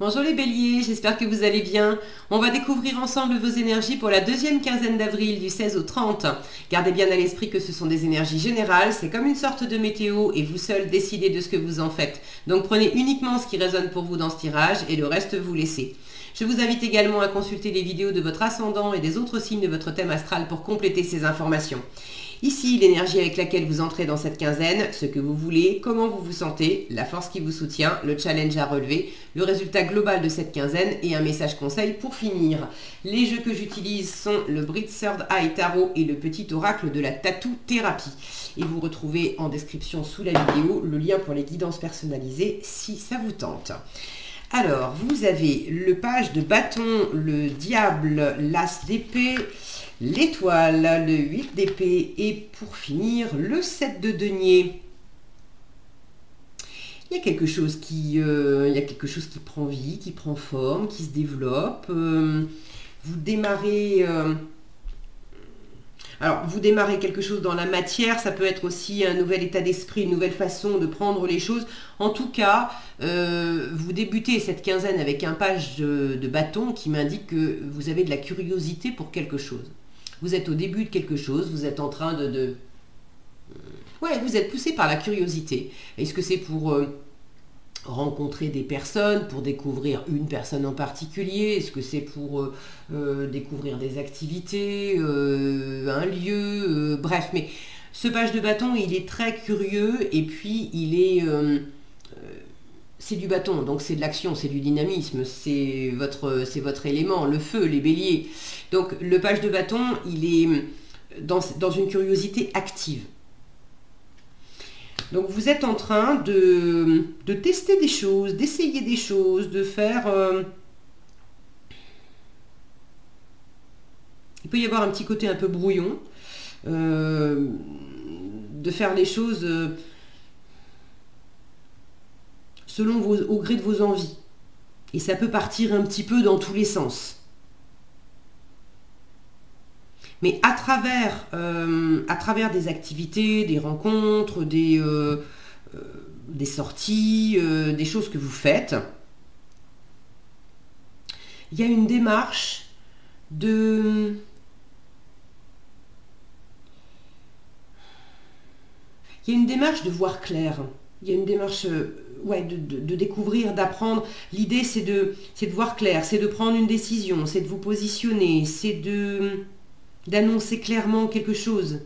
Bonjour les béliers, j'espère que vous allez bien. On va découvrir ensemble vos énergies pour la deuxième quinzaine d'avril du 16 au 30. Gardez bien à l'esprit que ce sont des énergies générales, c'est comme une sorte de météo et vous seul décidez de ce que vous en faites. Donc prenez uniquement ce qui résonne pour vous dans ce tirage et le reste vous laissez. Je vous invite également à consulter les vidéos de votre ascendant et des autres signes de votre thème astral pour compléter ces informations. Ici, l'énergie avec laquelle vous entrez dans cette quinzaine, ce que vous voulez, comment vous vous sentez, la force qui vous soutient, le challenge à relever, le résultat global de cette quinzaine et un message conseil pour finir. Les jeux que j'utilise sont le Brit Third Eye Tarot et le petit oracle de la Tattoo Thérapie. Et vous retrouvez en description sous la vidéo le lien pour les guidances personnalisées si ça vous tente. Alors, vous avez le page de bâton, le diable, l'as d'épée, l'étoile, le 8 d'épée et pour finir, le 7 de denier. Il y a quelque chose qui prend vie, qui prend forme, qui se développe. Vous démarrez... Alors, vous démarrez quelque chose dans la matière, ça peut être aussi un nouvel état d'esprit, une nouvelle façon de prendre les choses. En tout cas, vous débutez cette quinzaine avec un page de bâton qui m'indique que vous avez de la curiosité pour quelque chose. Vous êtes au début de quelque chose, vous êtes en train ouais, vous êtes poussé par la curiosité. Est-ce que c'est pour rencontrer des personnes, pour découvrir une personne en particulier? Est-ce que c'est pour découvrir des activités, un lieu, bref. Mais ce page de bâton, il est très curieux et puis il est... c'est du bâton, donc c'est de l'action, c'est du dynamisme, c'est votre élément, le feu, les béliers. Donc le page de bâton, il est dans une curiosité active. Donc vous êtes en train de tester des choses, d'essayer des choses, de faire... il peut y avoir un petit côté un peu brouillon, de faire les choses au gré de vos envies. Et ça peut partir un petit peu dans tous les sens. Mais à travers des activités, des rencontres, des sorties, des choses que vous faites, il y a une démarche de... Il y a une démarche de voir clair. Il y a une démarche ouais, de découvrir, d'apprendre. L'idée, c'est de voir clair, c'est de prendre une décision, c'est de vous positionner, c'est d'annoncer clairement quelque chose,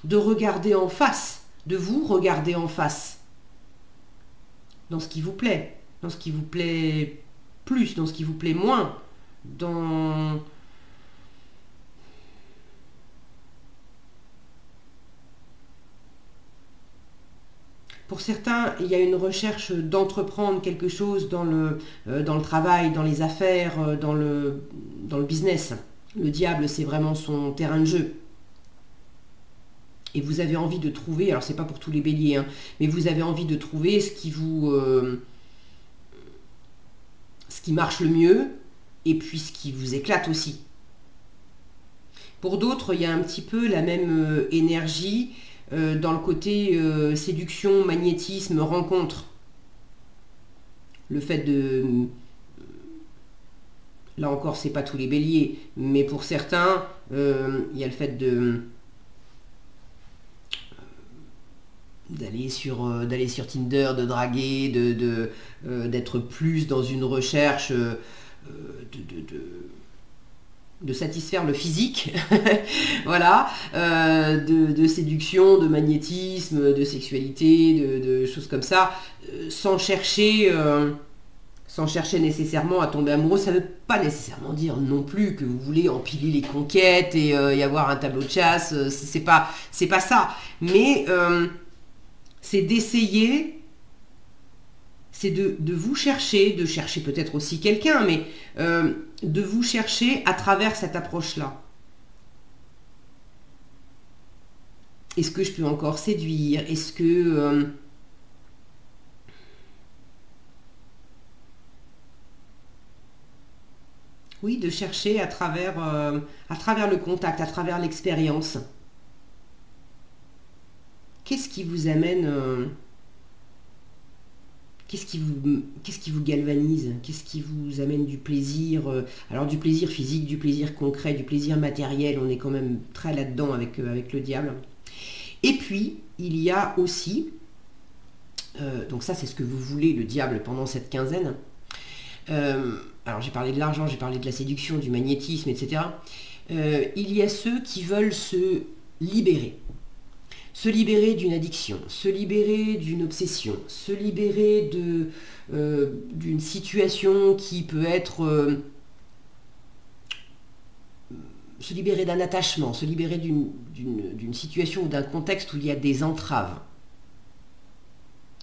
de regarder en face, de vous regarder en face, dans ce qui vous plaît plus, dans ce qui vous plaît moins, dans... Pour certains, il y a une recherche d'entreprendre quelque chose dans le travail, dans les affaires, dans le business. Le diable, c'est vraiment son terrain de jeu. Et vous avez envie de trouver, alors c'est pas pour tous les béliers, hein, mais vous avez envie de trouver ce qui marche le mieux, et puis ce qui vous éclate aussi. Pour d'autres, il y a un petit peu la même énergie dans le côté séduction, magnétisme, rencontre. Le fait de... Là encore, c'est pas tous les béliers, mais pour certains, il y a le fait d'aller sur Tinder, de draguer, d'être plus dans une recherche de satisfaire le physique, voilà, de séduction, de magnétisme, de sexualité, de choses comme ça, sans chercher nécessairement à tomber amoureux. Ça ne veut pas nécessairement dire non plus que vous voulez empiler les conquêtes et y avoir un tableau de chasse, c'est pas ça, mais c'est d'essayer, c'est de vous chercher, de chercher peut-être aussi quelqu'un, mais de vous chercher à travers cette approche-là. Est-ce que je peux encore séduire? Est-ce que... oui, de chercher à travers le contact, à travers l'expérience. Qu'est-ce qui vous amène qu'est-ce qui vous galvanise? Qu'est-ce qui vous amène du plaisir? Alors du plaisir physique, du plaisir concret, du plaisir matériel, on est quand même très là-dedans avec le diable. Et puis, il y a aussi, donc ça c'est ce que vous voulez, le diable, pendant cette quinzaine. Alors j'ai parlé de l'argent, j'ai parlé de la séduction, du magnétisme, etc. Il y a ceux qui veulent se libérer. Se libérer d'une addiction, se libérer d'une obsession, se libérer d'une situation qui peut être... se libérer d'un attachement, se libérer d'une situation ou d'un contexte où il y a des entraves.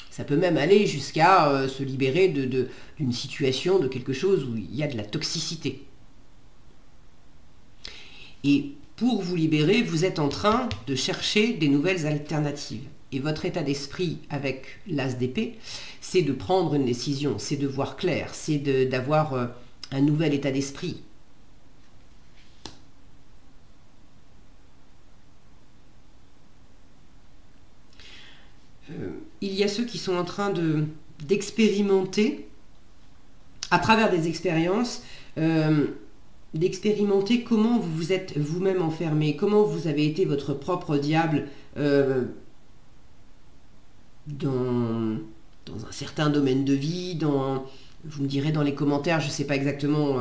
Ça peut même aller jusqu'à se libérer d'une situation, de quelque chose où il y a de la toxicité. Et pour vous libérer, vous êtes en train de chercher des nouvelles alternatives. Et votre état d'esprit avec l'as d'épée, c'est de prendre une décision, c'est de voir clair, c'est d'avoir un nouvel état d'esprit. Il y a ceux qui sont en train d'expérimenter, à travers des expériences, d'expérimenter comment vous vous êtes vous-même enfermé, comment vous avez été votre propre diable dans un certain domaine de vie, vous me direz dans les commentaires, je ne sais pas exactement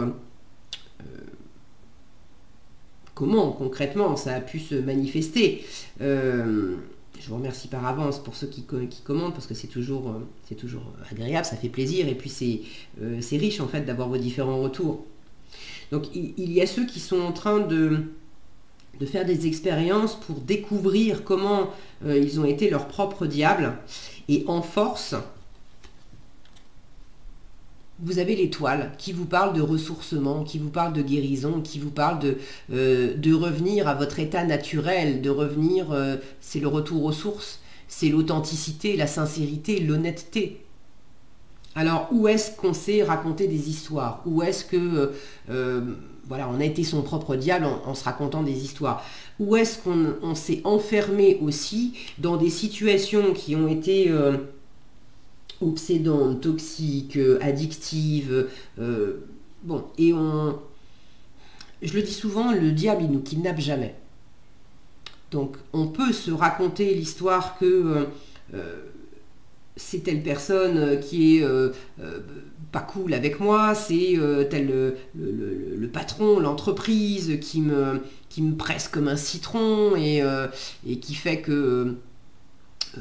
comment concrètement ça a pu se manifester. Je vous remercie par avance pour ceux qui commentent, parce que c'est toujours agréable, ça fait plaisir, et puis c'est riche en fait d'avoir vos différents retours. Donc il y a ceux qui sont en train de faire des expériences pour découvrir comment ils ont été leur propre diable. Et en force, vous avez l'étoile qui vous parle de ressourcement, qui vous parle de guérison, qui vous parle de revenir à votre état naturel, de revenir, c'est le retour aux sources, c'est l'authenticité, la sincérité, l'honnêteté. Alors, où est-ce qu'on s'est raconté des histoires? Où est-ce que, voilà, on a été son propre diable en se racontant des histoires? Où est-ce qu'on s'est enfermé aussi dans des situations qui ont été obsédantes, toxiques, addictives, bon, et je le dis souvent, le diable, il nous kidnappe jamais. Donc, on peut se raconter l'histoire que... c'est telle personne qui est pas cool avec moi, c'est tel le patron, l'entreprise qui me presse comme un citron et qui fait que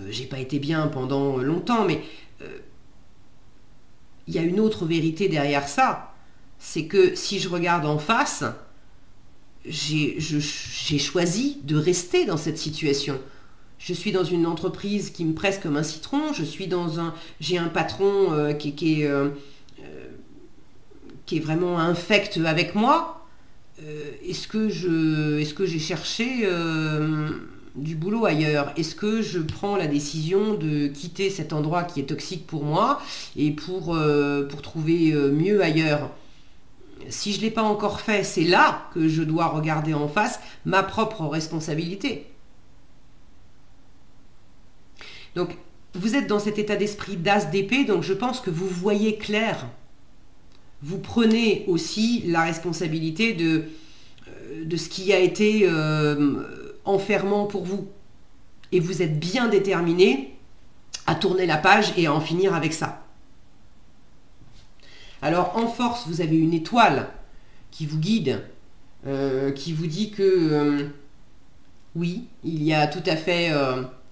j'ai pas été bien pendant longtemps. Mais il y a une autre vérité derrière ça, c'est que si je regarde en face, j'ai choisi de rester dans cette situation. Je suis dans une entreprise qui me presse comme un citron, j'ai un patron qui est vraiment infect avec moi. Est-ce que j'ai cherché du boulot ailleurs? Est-ce que je prends la décision de quitter cet endroit qui est toxique pour moi et pour trouver mieux ailleurs? Si je ne l'ai pas encore fait, c'est là que je dois regarder en face ma propre responsabilité. Donc, vous êtes dans cet état d'esprit d'as d'épée, donc je pense que vous voyez clair. Vous prenez aussi la responsabilité de ce qui a été enfermant pour vous. Et vous êtes bien déterminé à tourner la page et à en finir avec ça. Alors, en force, vous avez une étoile qui vous guide, qui vous dit que oui, il y a tout à fait...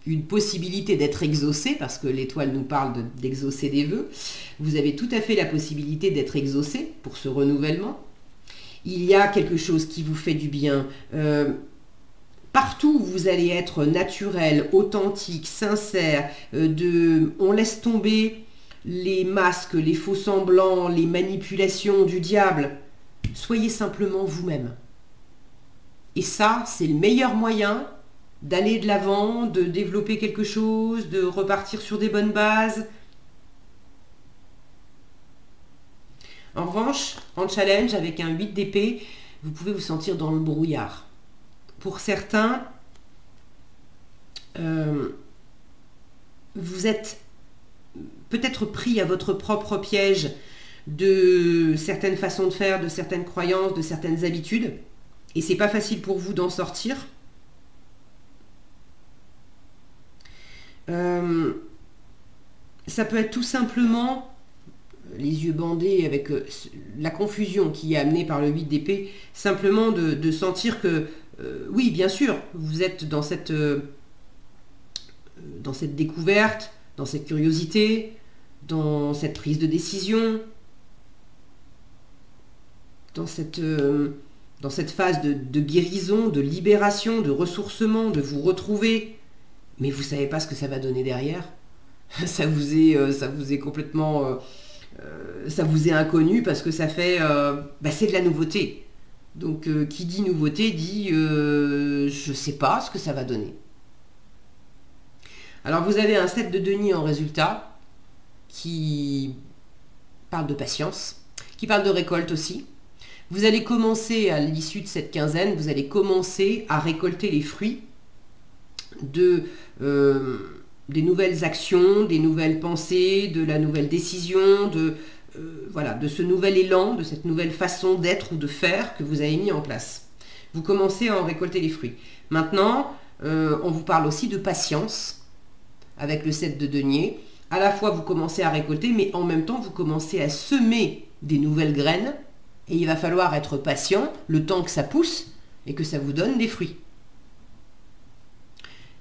une possibilité d'être exaucé, parce que l'étoile nous parle d'exaucer des vœux. Vous avez tout à fait la possibilité d'être exaucé pour ce renouvellement. Il y a quelque chose qui vous fait du bien. Partout où vous allez être naturel, authentique, sincère, on laisse tomber les masques, les faux semblants, les manipulations du diable. Soyez simplement vous-même. Et ça, c'est le meilleur moyen d'aller de l'avant, de développer quelque chose, de repartir sur des bonnes bases. En revanche, en challenge, avec un 8 d'épée, vous pouvez vous sentir dans le brouillard. Pour certains, vous peut-être pris à votre propre piège de certaines façons de faire, de certaines croyances, de certaines habitudes, et c'est pas facile pour vous d'en sortir. Ça peut être tout simplement les yeux bandés avec la confusion qui est amenée par le 8 d'épée, simplement de sentir que, oui, bien sûr, vous êtes dans cette découverte, dans cette curiosité, dans cette prise de décision, dans cette phase de guérison, de libération, de ressourcement, de vous retrouver, mais vous ne savez pas ce que ça va donner derrière. Ça vous est complètement... ça vous est inconnu parce que ça fait... c'est de la nouveauté. Donc, qui dit nouveauté dit je ne sais pas ce que ça va donner. Alors, vous avez un 7 de denier en résultat qui parle de patience, qui parle de récolte aussi. Vous allez commencer, à l'issue de cette quinzaine, vous allez commencer à récolter les fruits des nouvelles actions, des nouvelles pensées, de la nouvelle décision, de ce nouvel élan, de cette nouvelle façon d'être ou de faire que vous avez mis en place. Vous commencez à en récolter les fruits. Maintenant, on vous parle aussi de patience avec le 7 de denier. À la fois, vous commencez à récolter, mais en même temps, vous commencez à semer des nouvelles graines. Et il va falloir être patient le temps que ça pousse et que ça vous donne des fruits.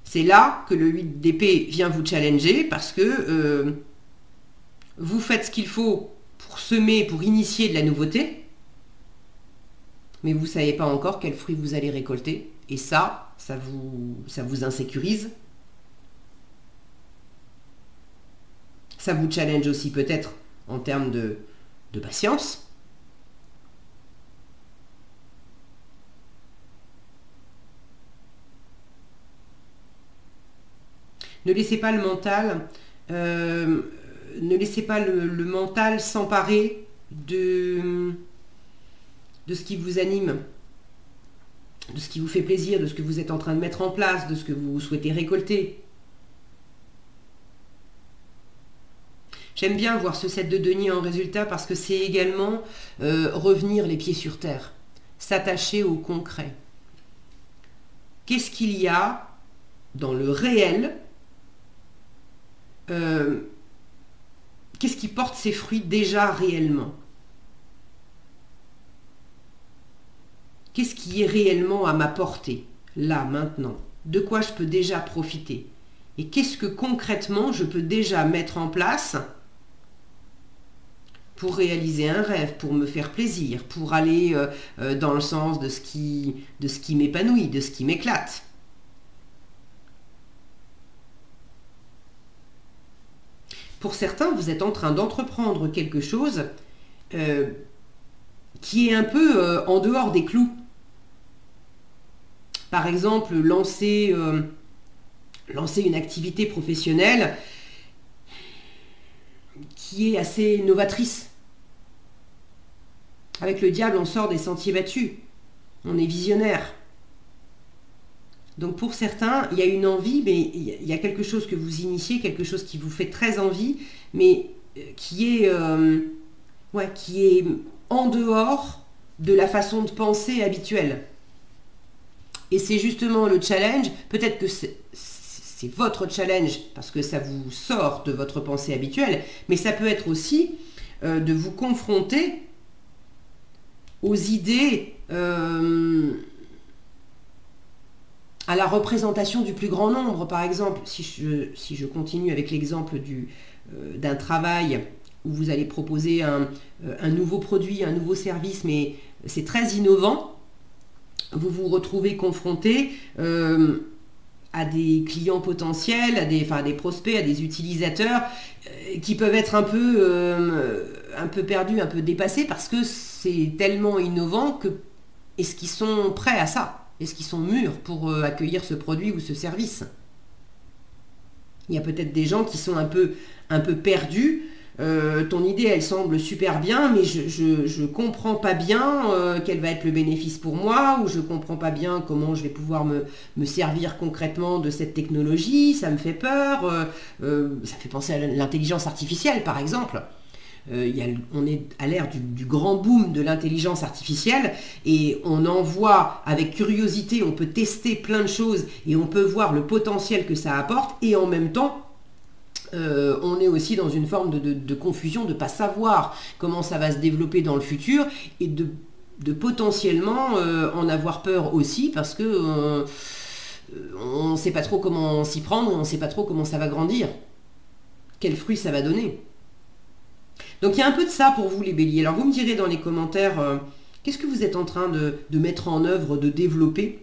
C'est là que le 8 d'épée vient vous challenger parce que vous faites ce qu'il faut pour semer, pour initier de la nouveauté, mais vous ne savez pas encore quels fruits vous allez récolter. Et ça vous insécurise. Ça vous challenge aussi peut-être en termes de patience. Ne laissez pas le mental, le mental s'emparer de ce qui vous anime, de ce qui vous fait plaisir, de ce que vous êtes en train de mettre en place, de ce que vous souhaitez récolter. J'aime bien voir ce 7 de denier en résultat parce que c'est également revenir les pieds sur terre, s'attacher au concret. Qu'est-ce qu'il y a dans le réel? Qu'est-ce qui porte ses fruits déjà réellement? Qu'est-ce qui est réellement à ma portée, là, maintenant? De quoi je peux déjà profiter? Et qu'est-ce que concrètement je peux déjà mettre en place pour réaliser un rêve, pour me faire plaisir, pour aller dans le sens de ce qui m'épanouit, de ce qui m'éclate? Pour certains, vous êtes en train d'entreprendre quelque chose qui est un peu en dehors des clous. Par exemple, lancer une activité professionnelle qui est assez novatrice. Avec le diable, on sort des sentiers battus. On est visionnaire. Donc pour certains, il y a une envie, mais il y a quelque chose que vous initiez, quelque chose qui vous fait très envie, mais qui est en dehors de la façon de penser habituelle. Et c'est justement le challenge, peut-être que c'est votre challenge parce que ça vous sort de votre pensée habituelle, mais ça peut être aussi de vous confronter aux idées, à la représentation du plus grand nombre. Par exemple, si je continue avec l'exemple d'un travail où vous allez proposer un nouveau produit, un nouveau service, mais c'est très innovant, vous vous retrouvez confronté à des clients potentiels, à des prospects, à des utilisateurs qui peuvent être un peu perdus, un peu dépassés parce que c'est tellement innovant que est-ce qu'ils sont prêts à ça? Est-ce qu'ils sont mûrs pour accueillir ce produit ou ce service? Il y a peut-être des gens qui sont un peu perdus ton idée, elle semble super bien, mais je comprends pas bien quel va être le bénéfice pour moi, ou je comprends pas bien comment je vais pouvoir me servir concrètement de cette technologie, ça me fait peur, ça fait penser à l'intelligence artificielle par exemple. On est à l'ère du grand boom de l'intelligence artificielle et on en voit avec curiosité, on peut tester plein de choses et on peut voir le potentiel que ça apporte, et en même temps on est aussi dans une forme de confusion, de ne pas savoir comment ça va se développer dans le futur, et de potentiellement en avoir peur aussi, parce que on ne sait pas trop comment s'y prendre, on ne sait pas trop comment ça va grandir, quels fruits ça va donner. Donc il y a un peu de ça pour vous les béliers. Alors vous me direz dans les commentaires, qu'est-ce que vous êtes en train de mettre en œuvre, de développer?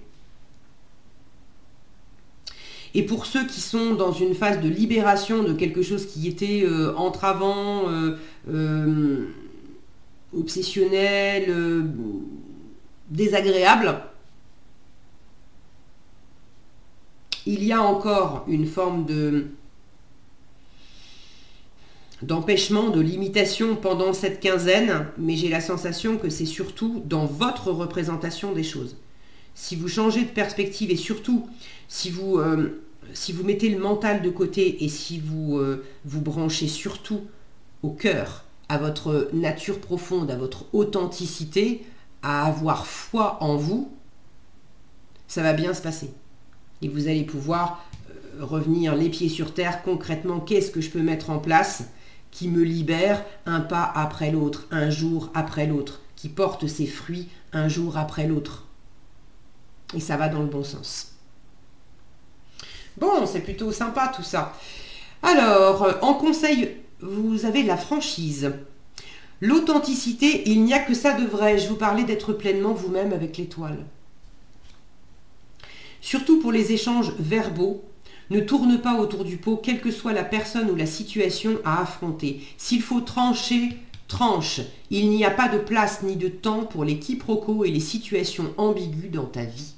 Et pour ceux qui sont dans une phase de libération de quelque chose qui était entravant, obsessionnel, désagréable, il y a encore une forme d'empêchement, de limitation pendant cette quinzaine, mais j'ai la sensation que c'est surtout dans votre représentation des choses. Si vous changez de perspective et surtout si vous mettez le mental de côté et si vous vous branchez surtout au cœur, à votre nature profonde, à votre authenticité, à avoir foi en vous, ça va bien se passer. Et vous allez pouvoir revenir les pieds sur terre concrètement. Qu'est-ce que je peux mettre en place qui me libère un pas après l'autre, un jour après l'autre, qui porte ses fruits un jour après l'autre. Et ça va dans le bon sens. Bon, c'est plutôt sympa tout ça. Alors, en conseil, vous avez la franchise. L'authenticité, il n'y a que ça de vrai. Je vous parlais d'être pleinement vous-même avec l'étoile. Surtout pour les échanges verbaux, ne tourne pas autour du pot, quelle que soit la personne ou la situation à affronter. S'il faut trancher, tranche. Il n'y a pas de place ni de temps pour les quiproquos et les situations ambiguës dans ta vie.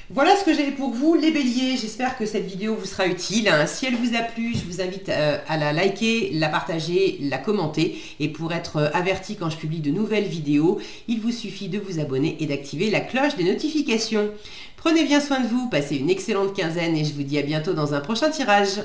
Voilà ce que j'avais pour vous, les béliers. J'espère que cette vidéo vous sera utile. Si elle vous a plu, je vous invite à la liker, la partager, la commenter. Et pour être averti quand je publie de nouvelles vidéos, il vous suffit de vous abonner et d'activer la cloche des notifications. Prenez bien soin de vous, passez une excellente quinzaine et je vous dis à bientôt dans un prochain tirage.